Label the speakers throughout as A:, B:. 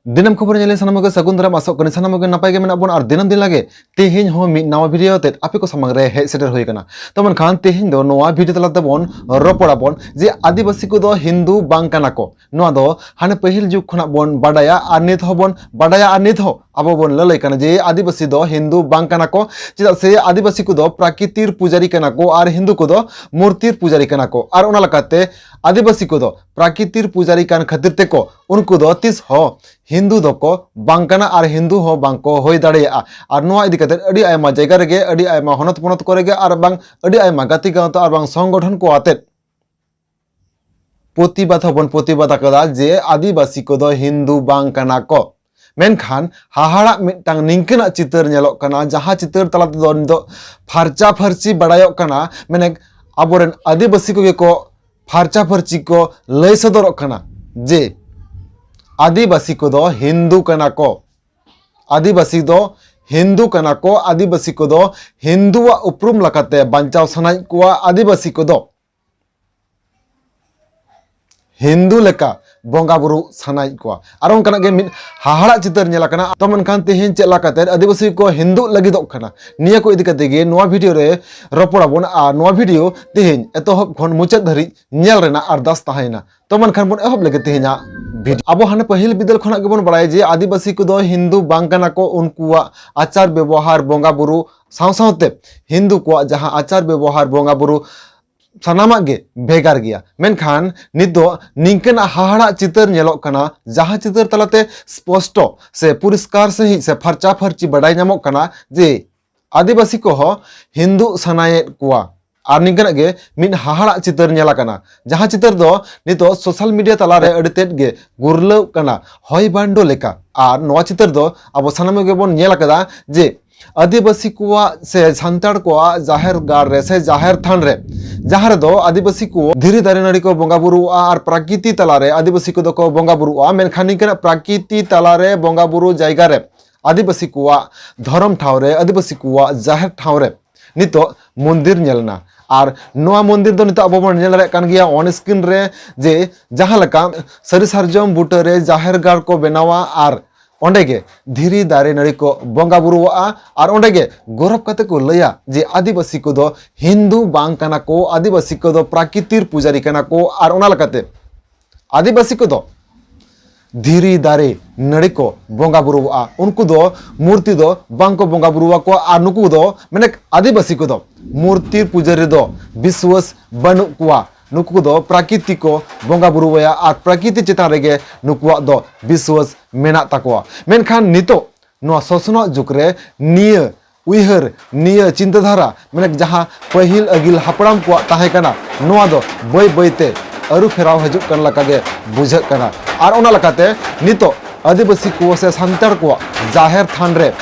A: दिनम खबर nyale sanam ge sagun daram asok kani sanam ge napai ge mena bon ar dinam din lage tehin ho mi nawa video te ape ko samang re he seter hoy kana tomon khan tehin do noa video talate bon ropora bon je adibasi ko do hindu bang kana ko noa do hane pahil juk khona bon badaya ar nit ho bon badaya ar nit ho abo bon lalai kana je adibasi do hindu bang kana ko chida se adibasi ko do prakitir pujari kana ko ar hindu ko do murtir pujari kana ko ar ona lakate आदिवासी को दो प्राकृतिर पुजारी कान खातिर ते को उनको दो तिस हो हिंदू दो को बांकना और हिंदू हो बांको होय दाड़ेया और नोआ इदी कते अडी आयमा जायगा रेगे अडी आयमा हनत पनत करेगे और बांग अडी आयमा गाति गांतो और बांग संगठन को आते प्रतिबाद हबन प्रतिबाद आकदा जे आदिवासी को दो हिंदू बांकना को मेनखान हाहाड़ा मिटटांग निंकना चितर नेलोक कना जहां चितर तलाते दो फारचा फरची बड़ायोक कना मेने आबोरेन आदिवासी को फारचा फरची को लय सदरक कना जे आदिवासी को दो हिंदू कना को आदिवासी दो हिंदू कना को आदिवासी को दो हिंदू उपरुम लकाते बांचाव सनाई को आदिवासी को दो हिंदू लेका बोंगा बुरु सनाई को और उनका गे मिन हाहाड़ा चितर नेलाकना तो मनखान तेहेन चेला काते आदिवासी को हिंदू लगिदोक कना निया को इदी कते गे नोआ वीडियो रे रपोड़ाबोन आ नोआ वीडियो तेहेन एतोहब खन मुचाद धरि नेल रेना अरदास ताहाइना तो मनखान बोन एहब लगे तेहेना वीडियो अब हाने पहिल बिदल खना गेबोन बड़ाय जे आदिवासी को दो हिंदू बांकना को उनकुआ आचार व्यवहार बोंगा बुरु साव सावते हिंदू को जहां आचार व्यवहार बोंगा बुरु सानामाग गे भेगार गया मेनखान निदो निंकना हाहाड़ा चितर नेलोक कना जहां चितर तलाते स्पष्ट से पुरस्कार सही से फरचा फरची बड़ाई नामोक कना जे आदिवासी को हो हिंदू सनाये कुआ और निंकना गे मिन हाहाड़ा चितर नेला कना जहां चितर दो नितो सोशल मीडिया तलारे अडितेट गे गुरलव कना होय बांडो लेका और नोआ चितर दो अब सानाम गे बोन नेला कदा जे आदिवासी को से सांताड़ को जाहिर गार रे से जाहिर थान रे जहां दो आदिवासी को धीरे दारे नाड़ी को बोंगा बुरु और प्रकृति तलारे आदिवासी को दो को बोंगा बुरु मेनखानी के प्रकृति तलारे बोंगा बुरु जायगा रे आदिवासी को धर्म ठाव रे आदिवासी को जाहिर ठाव रे नितो मंदिर नेलना और नोआ मंदिर दो नितो अब नेल रे कान गिया ऑन स्क्रीन रे जे जहां लका सरी सारजम बुटा रे जाहिर गार को बनावा और ओंडेगे धीरी दारे नड़ी को बोंगा बुरुआ और ओंडेगे गौरव कते को लया जे आदिवासी को दो हिंदू बांग कना को आदिवासी को दो प्राकृतिर पुजारी कना को और ओना लकाते आदिवासी को दो धीरी दारे नड़ी को बोंगा बुरुआ उनको दो मूर्ति दो बांग को बोंगा बुरुआ को और नुकु दो मैंने आदिवासी को दो मूर्ति पुजारी दो विश्वास बनु कुआ नुकु दो प्रकृति को बोंगा बुरुया और प्रकृति चितान रेगे नुकुआ दो विश्वास मेना तकवा मेनखान नितो नो सोसनो जुकरे निय उइहर निय चिंताधारा माने जहां पहिल अगिल हापड़ाम को ताहे कना नोआ दो बय बयते अरु फेराव हजुक कन लकागे बुझक कना और ओना लकाते नितो आदिवासी को से सांताड़ को जाहिर थान रे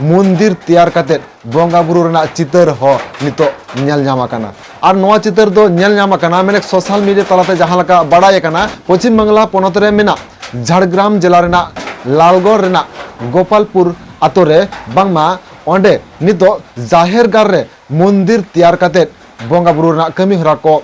A: मंदिर तैयार करते बोंगा बुरु रेना चितर हो नितो नेल नामा कना और नोआ चितर दो नेल नामा कना मेने सोशल मीडिया तलाते जहां लका बड़ाय कना पश्चिम बांग्ला पोनत रे मेना झाड़ग्राम जिला रेना लालगढ़ रेना गोपालपुर आतो रे बांगमा ओंडे नितो जाहिर गार रे मंदिर तैयार करते बोंगा बुरु रेना कमी हरा को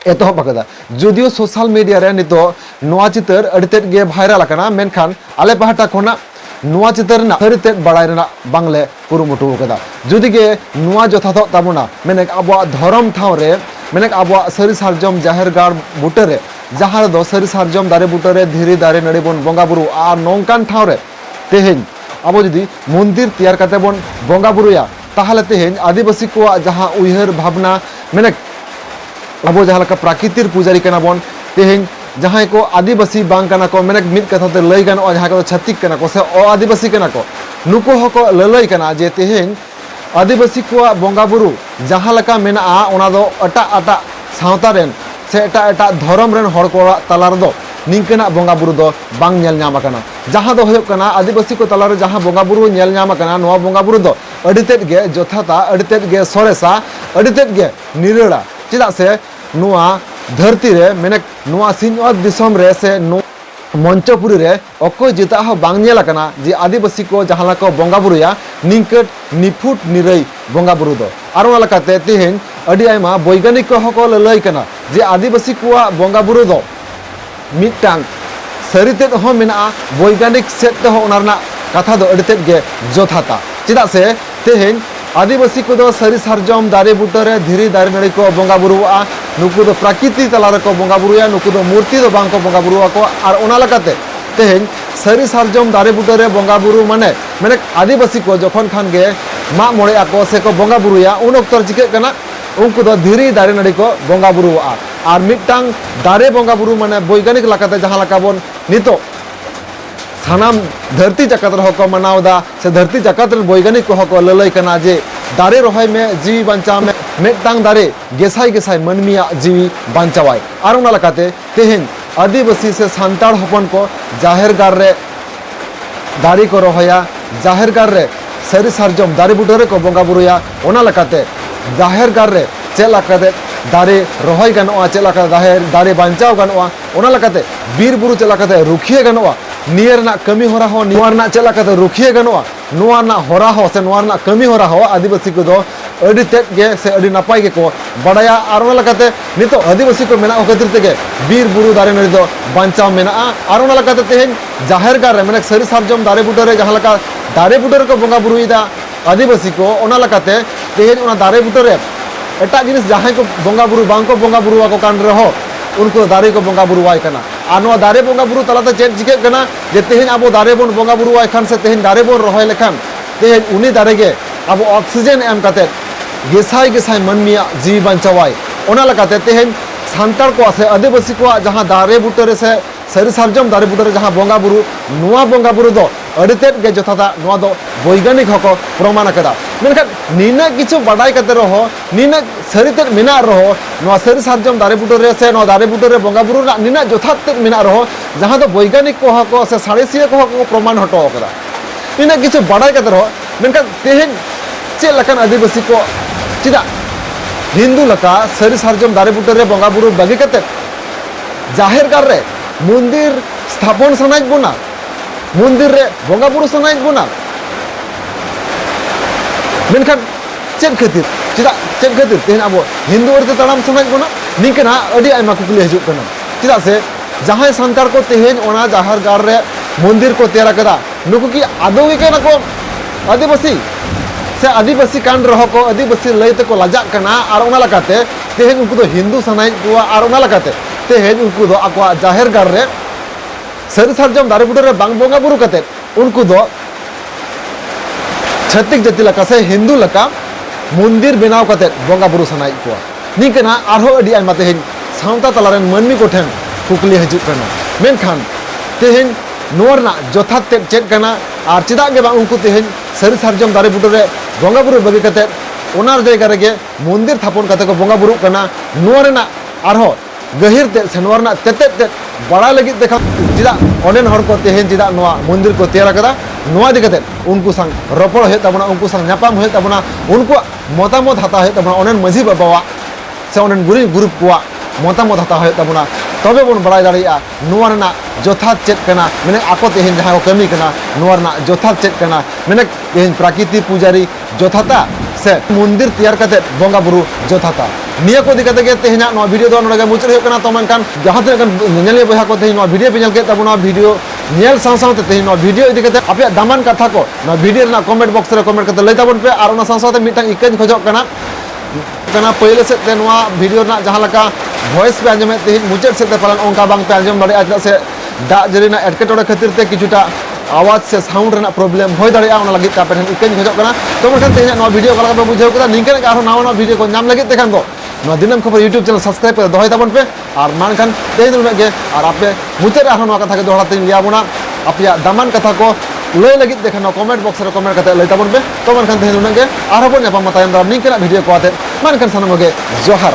A: एतोहब आकदा जदियो सोशल मीडिया रे नितो नोआ चितर अडितेट गे भाइरल कना मेनखान आले पहाटा खोना नोआ चितर ना हरिते बड़ाई रेना बांगले कुरुमुटु कदा जुदी गे नोआ जथाथ ताबुना मेने आबो धर्म ठाव रे मेने आबो सरी सारजम जाहिर गार बुटे रे जहां दो सरी सारजम दारे बुटे रे धीरे दारे नड़ी बोन बोंगा बुरु आ नोंकान ठाव रे तेहेन आबो जुदी मंदिर तैयार करते बोन बोंगा बुरुया ताहले तेहेन आदिवासी को जहां उइहर भावना मेने आबो जहां लका प्राकृतिर पुजारी कना बोन तेहेन जहां को आदिवासी बांग कना को मेने मिद कथा ते लय गान जहां को छत्तीक कना को से ओ आदिवासी कना को नुको हको ललय कना जे तेहेन आदिवासी को बोंगा बुरु जहां लका मेना ओना दो अटा अटा सावता रेन से एटा धर्म रेन हड़ को तलार दो निंकना बोंगा बुरु दो बांग नेल नामा कना जहां दो होय कना आदिवासी को तलार जहां बोंगा बुरु नेल नामा कना नोआ बोंगा बुरु दो अडितेट गे जथाता अडितेट गे सोरेसा अडितेट गे निरेड़ा चिदा से नोआ धरती रे मेने नोआ सिंहत दिसम रे से नो मंचपुरी रे अको जिता हो बांग नेला कना जे आदिवासी को जहां को बोंगा बुरुया निंकट निफुट निरई बोंगा बुरु दो आरो लकाते तेहेन अडी आयमा वैज्ञानिक को ललय कना जे आदिवासी को बोंगा बुरु दो मिटांग सरितेद हो मेना वैज्ञानिक सेट हो ओनारना कथा दो अडितेद गे जोथाता चिदा से तेहेन आदिवासी को दो सरी सारजम दारे बुटरे धीरे दारे नड़ी को बोंगा बुरुआ नुकु दो प्रकृति तलारे को बोंगा बुरुया नुकु दो मूर्ति दो बांग को बोंगा बुरुआ को और ओना लगाते तेहेन सरी सारजम दारे बुटरे बोंगा बुरु माने माने आदिवासी को जखन खान गे मा मोड़े आको से को बोंगा बुरुया उन ओक्तर चिके कना उनको दो धीरे दारे नड़ी को बोंगा बुरुआ और मिटटांग दारे बोंगा बुरु माने वैज्ञानिक लगाते जहां लगा बोन नितो सानाम धरती जगत रहो मनावदा से धरती जगत वैज्ञानिक को ललई कना जे दारे रहाय में जीवी बांचाव में मेटांग दारे गेसाई गेसाई मनमिया जीवी बांचावाय और उना लकाते तेहेन आदिवासी से सांताड़ हपन को जाहिर गार रे दारे को रहाया जाहिर गार रे सरी सारजम दारे बुटरे को बोंगा बुरुया ओना लकाते जाहिर गार रे चेक लकाते दारे रहाय गानोआ चेक लकाते दारे बांचाव गानोआ ओना लकाते बीर बुरु चेक लकाते रुखिया गानोआ नियरना कमी हो रहा हो निवारना चला कते रुखिए गनोआ नोआना होरा हो से नोआना कमी हो रहा हो आदिवासी को दो अडी तेट गे से अडी नापाय गे को बड़ाया आरोना लगाते नितो आदिवासी को मेना खतिर तेगे बीर बुरु दारे नड़ी दो बांचाव मेना आरोना लगाते तेहेन जाहिर गार रे माने सरी सारजम दारे बुटरे जहां लका दारे बुटरे को बोंगा बुरुइदा आदिवासी को ओना लगाते तेहेन ओना दारे बुटरे एटा जिनिस जहां को बोंगा बुरु बांग को बोंगा बुरुआ को कान रहो उनको दारे को बोंगा बुरुवाय कना आनो दारे बोंगा बुरु तलाते चेक जिके कना जे तेहेन आबो दारे बोन बोंगा बुरुवाय खान से तेहेन दारे बोन रहोय लेखान तेहेन उनी दारे गे आबो ऑक्सीजन एम काते गेसाई गेसाई मनमिया जीवी बांचावाय ओना लगाते तेहेन सांतार को से आदिवासी को जहां दारे बुटरे से सरी सारजम दारे बुटरे जहां बोंगा बुरु नुआ बोंगा बुरु दो अडितेट गे जथाता नुआ दो वैज्ञानिक हको प्रमाण कदा मेनखा नीना किछु बडाई कते रहो नीना सरितेट मिना रहो नुआ सरी सारजम दारे बुटरे से नुआ दारे बुटरे बोंगा बुरु ना नीना जथात मिना रहो जहां दो वैज्ञानिक को हको से साड़ेसिया को हको प्रमाण हटो कदा नीना किछु बडाई कते रहो मेनखा तेहेन चे लखन आदिवासी को चिदा हिंदू लका सरी सारजम दारे बुटरे बोंगा बुरु बगी कते जाहिर गार रे मंदिर स्थापन सनाय बोना मंदिर रे बोंगा बुरु सनाय बोना मेनखान चेक खातिर चिदा चेक खातिर तेहन अब हिंदू अर्थ तड़ाम सनाय बोना निकना अडी आयमा कुकली हजू कना चिदा से जहां सांतार को तेहन ओना जाहिर गार रे मंदिर को तैयार कदा नुकु की आदो के ना को आदिवासी से आदिवासी कान रहो को आदिवासी लयते को लाजा कना और ओना लगाते तेहन उनको तो हिंदू सनाय को और ओना लगाते तेहन उनको दो आको जाहिर गार रे सरी सारजम दारे बुटरे बांग बोंगा बुरु कते उनको दो छत्तीक जाति लका से हिंदू लका मंदिर बनाव कते बोंगा बुरु सनाय को निकना आरो अडी आयमा तेहन सावता तलारेन मनमी को ठेन कुकली हजू कना मेनखान तेहन नोरना जथात ते चेक कना और चिदा गे बा उनको तेहन सरी सारजम दारे बुटरे बोंगा बुरु बगी कते ओनार जायगा रेगे मंदिर थापन कते को बोंगा बुरु कना नोरना आरो गहिर ते से नोरना तेते ते बड़ा लगी देखा चिदा ओनेन हर को तेहन चिदा नोआ मंदिर को तैयार कदा नोआ दिकते उनको संग रोपड़ हे तबना उनको संग न्यापाम हे तबना उनको मतामत हता हे तबना ओनेन मझी बाबावा से ओनेन गुरी ग्रुप को मतामत हता हे तबना तबे बन बड़ा दाड़िया नोआ ना जथात चेक कना माने आको तेहन जहां को कमी कना नोआ ना जथात चेक कना माने तेहन प्राकृतिक पुजारी जथाता से मंदिर तैयार करते बोंगा बुरु जथाता निया को दिकते गे तेहना नो वीडियो दो नोडे मुचर हो कना तो मनकान जहां तक नेले बहा को तेहन नो वीडियो पे के तबना वीडियो नेल साव साव तेहन नो वीडियो दिकते आपे दामान कथा को नो वीडियो ना कमेंट बॉक्स रे कमेंट करते लई ताबन पे और ना साव साव मिटन इकन खोजो कना पहले से ते नोआ वीडियो ना जहां लका वॉइस पे आंजमे तेहन मुचर से ते पालन ओंका बांग पे आंजम बड़े आज से दा जरी ना एटकेटोड़े खातिर ते किछुटा आवाज से साउंड रेना प्रॉब्लम हो दाड़िया ओना लगी तापे इकन खोजो कना तो मनकान तेहन नो वीडियो कला पे बुझाव कदा निकन आरो नावा ना वीडियो को नाम लगी तेखान दो नो दिनम खबर यूट्यूब चैनल सब्सक्राइब कर दोहय ताबन पे और मानखान तेहन उना गे और आपे मुचर आरो नो कथा के दोहरा ते लिया बुना आपया दामान कथा को लय लगी देखा नो कमेंट बॉक्स रे कमेंट करते लय ताबन पे तो मानखान तेहन उना गे आरो बन यापा मतायम दाम निकन वीडियो को आते मानखान सानम गे जोहार